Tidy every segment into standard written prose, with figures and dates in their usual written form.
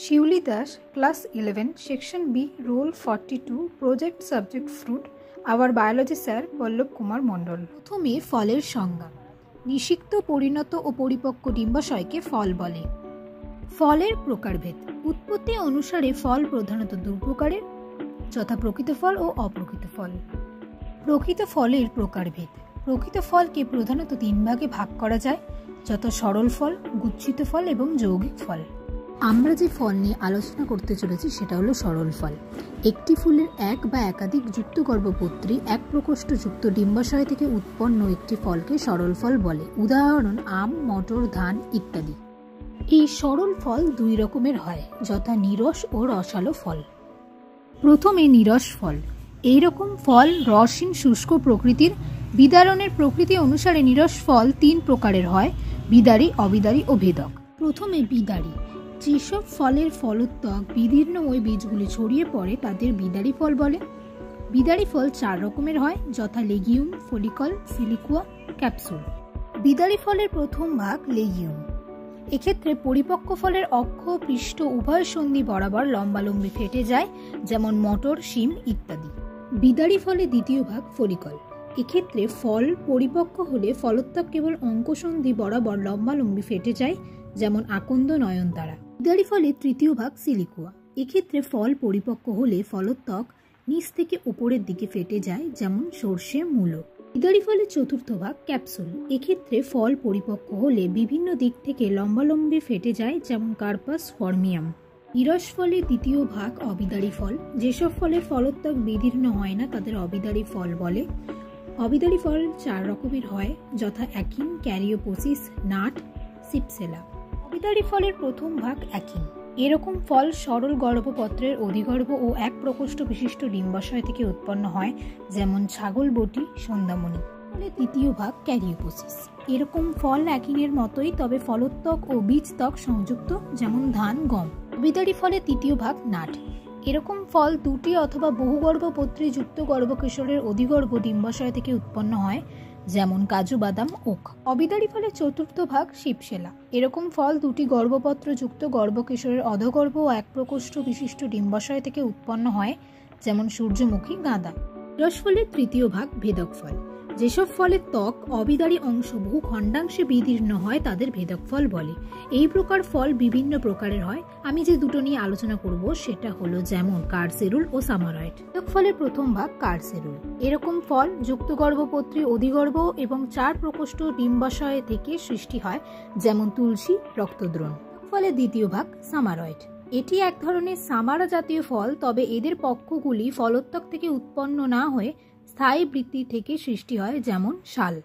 Shiuli Das, class 11, section B, roll 42, project subject fruit, our biology sir Pallab Kumar Mondal. প্রথমে ফলের সংজ্ঞা। নিষিক্ত, পরিণত ও পরিপক্ক ডিম্বাশয়কে ফল বলে। ফলের প্রকারভেদ। উৎপত্তি অনুসারে ফল প্রধানত দু প্রকারের, যথা প্রকৃত ফল ও অপ্রকৃত ফল। প্রকৃত ফলের প্রকারভেদ। প্রকৃত ফলকে প্রধানত 3 ভাগে ভাগ করা যায়, যথা সরল ফল, গুচ্ছিত ফল এবং যৌগিক ফল। আমরা যে ফল নিয়ে আলোচনা করতে চলেছি সেটা হলো সরল ফল। একটি ফুলের এক বা একাধিক যুক্তগর্ভপত্রী এক প্রকোষ্ঠযুক্ত ডিম্বাশয় থেকে উৎপন্ন একটি ফলকে সরল ফল বলে। উদাহরণ আম, মটর, ধান ইত্যাদি। এই সরল ফল 2 রকমের হয়, যথা নিরস ও রসালো ফল। প্রথমে নিরস ফল। এইরকম ফল রসহীন শুষ্ক প্রকৃতির। বিদারণের প্রকৃতি অনুসারে নিরস ফল 3 প্রকারের হয়, বিদারী, অবিদারী ও ভেদক। প্রথমে বিদারী। যেসব ফলের ফলোত্বক বিদীর্ণ ওই বীজগুলি ছড়িয়ে পড়ে তাদের বিদারী ফল বলে। বিদারী ফল 4 রকমের হয়, যথা লেগিউম, ফলিকল, সিলিকুয়া, ক্যাপসুল। বিদারী ফলের প্রথম ভাগ লেগিউম। এক্ষেত্রে পরিপক্ক ফলের অক্ষ পৃষ্ঠ উভয় সন্ধি বরাবর লম্বালম্বি ফেটে যায়, যেমন মটর, শিম ইত্যাদি। বিদারী ফলের দ্বিতীয় ভাগ ফলিকল। এক্ষেত্রে ফল পরিপক্ক হলে ফলোত্বক কেবল অঙ্কসন্ধি বরাবর লম্বালম্বি ফেটে যায়, যেমন আকন্দ, নয়নতারা। বিদারী ফলের তৃতীয় ভাগ সিলিকুয়া। এক্ষেত্রে ফল পরিপক্ক হলে ফলোত্বক নিচ থেকে উপরের দিকে ফেটে যায়, যেমন সর্ষে, মূলো। বিদারী ফলের চতুর্থ ভাগ ক্যাপসুল। এক্ষেত্রে ফল পরিপক্ক হলে বিভিন্ন দিক থেকে লম্বালম্বি ফেটে যায়, যেমন কার্পাস, ফর্মিয়াম। নিরস ফলের দ্বিতীয় ভাগ অবিদারী ফল। যেসব ফলের ফলোত্বক বিদীর্ণ হয় না তাদের অবিদারী ফল বলে। অবিদারী ফল 4 রকমের হয়, যথা অ্যাকিন, ক্যারিওপোসিস, নাট, সিপসেলা। অবিদারী ফলের প্রথম ভাগ অ্যাকিন। এরকম ফল সরল গর্ভপত্রের অধিগর্ভ ও এক প্রকোষ্ঠ বিশিষ্ট ডিম্বাশয় থেকে উৎপন্ন হয়, যেমন ছাগল বটি, সন্ধ্যামণি। ফলের দ্বিতীয় ভাগ ক্যারিওপোসিস। এরকম ফল অ্যাকিনের মতোই, তবে ফলোত্বক ও বীজত্বক সংযুক্ত, যেমন ধান, গম। অবিদারী ফলের তৃতীয় ভাগ নাট। এরকম ফল 2টি অথবা বহুগর্ভপত্রী যুক্ত গর্ভকেশরের অধিগর্ভ ডিম্বাশয় থেকে উৎপন্ন হয়, যেমন কাজু, বাদাম, ওক। অবিদারী ফলের চতুর্থ ভাগ শিপসেলা। এরকম ফল 2টি গর্ভপত্র যুক্ত গর্ভকেশরের অধগর্ভ ও এক প্রকোষ্ঠ বিশিষ্ট ডিম্বাশয় থেকে উৎপন্ন হয়, যেমন সূর্যমুখী, গাঁদা। নিরস ফলের তৃতীয় ভাগ ভেদক ফল। যেসব ফলের ত্বক অবিদারী অংশ বহু খণ্ডাংশে বিদীর্ণ হয় তাদের ভেদক ফল বলে। এই প্রকার ফল বিভিন্ন প্রকারের হয়। আমি যে দুটো নিয়ে আলোচনা করব সেটা হলো যেমন কার্সেরুল ও সামারয়েড। ভেদক ফলের প্রথম ভাগ কার্সেরুল। এরকম ফল যুক্ত গর্ভপত্রী, অধিগর্ভ এবং 4 প্রকোষ্ঠ ডিম্বাশয় থেকে সৃষ্টি হয়, যেমন তুলসী, রক্তদ্রোণ। ফলের দ্বিতীয় ভাগ সামারয়েড। এটি এক ধরনের সামারা জাতীয় ফল, তবে এদের পক্ষগুলি ফলোত্বক থেকে উৎপন্ন না হয়ে স্থায়ী বৃত্তি থেকে সৃষ্টি হয়, যেমন শাল।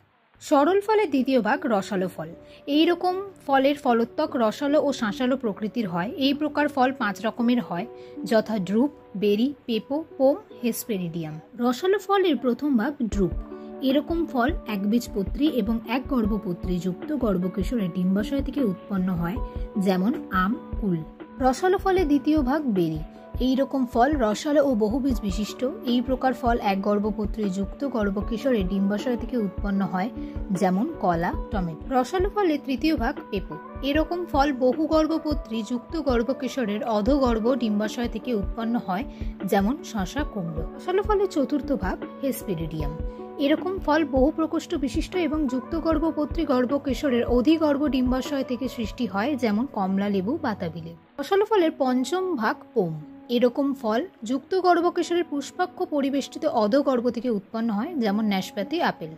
সরল ফলের দ্বিতীয় ভাগ রসালো ফল। এই রকম ফলের ফলোত্বক রসালো ও শাঁসালো প্রকৃতির হয়। এই প্রকার ফল 5 রকমের হয়, যথা ড্রুপ, বেরি, পেপো, পোম, হেসপেরিডিয়াম। রসালো ফলের প্রথম ভাগ ড্রুপ। এরকম ফল একবীজপত্রী এবং এক গর্ভপত্রী যুক্ত গর্ভকেশরের ডিম্বাশয় থেকে উৎপন্ন হয়, যেমন আম, কুল। রসালো ফলের দ্বিতীয় ভাগ বেরি। এই রকম ফল রসালো ও বহুবীজ বিশিষ্ট। এই প্রকার ফল এক গর্ভপত্রী যুক্ত গর্ভকেশরের ডিম্বাশয় থেকে উৎপন্ন হয়, যেমন কলা, টমেটো। রসালো ফলের তৃতীয় ভাগ পেপো। এরকম ফল বহু গর্ভপত্রী যুক্ত গর্ভকেশরের অধগর্ভ ডিম্বাশয় থেকে উৎপন্ন হয়, যেমন শসা, কুমড়ো। রসালো ফলের চতুর্থ ভাগ হেসপেরিডিয়াম। এরকম ফল বহু প্রকোষ্ঠ বিশিষ্ট এবং যুক্ত গর্ভপত্রী গর্ভকেশরের অধিগর্ভ ডিম্বাশয় থেকে সৃষ্টি হয়, যেমন কমলা লেবু, বাতাবি লেবু। রসালো ফলের পঞ্চম ভাগ পোম। এরকম ফল যুক্ত গর্ভকেশরের পুষ্পাক্ষ পরিবেষ্টিত অধগর্ভ থেকে উৎপন্ন হয়, যেমন ন্যাশপাতি, আপেল।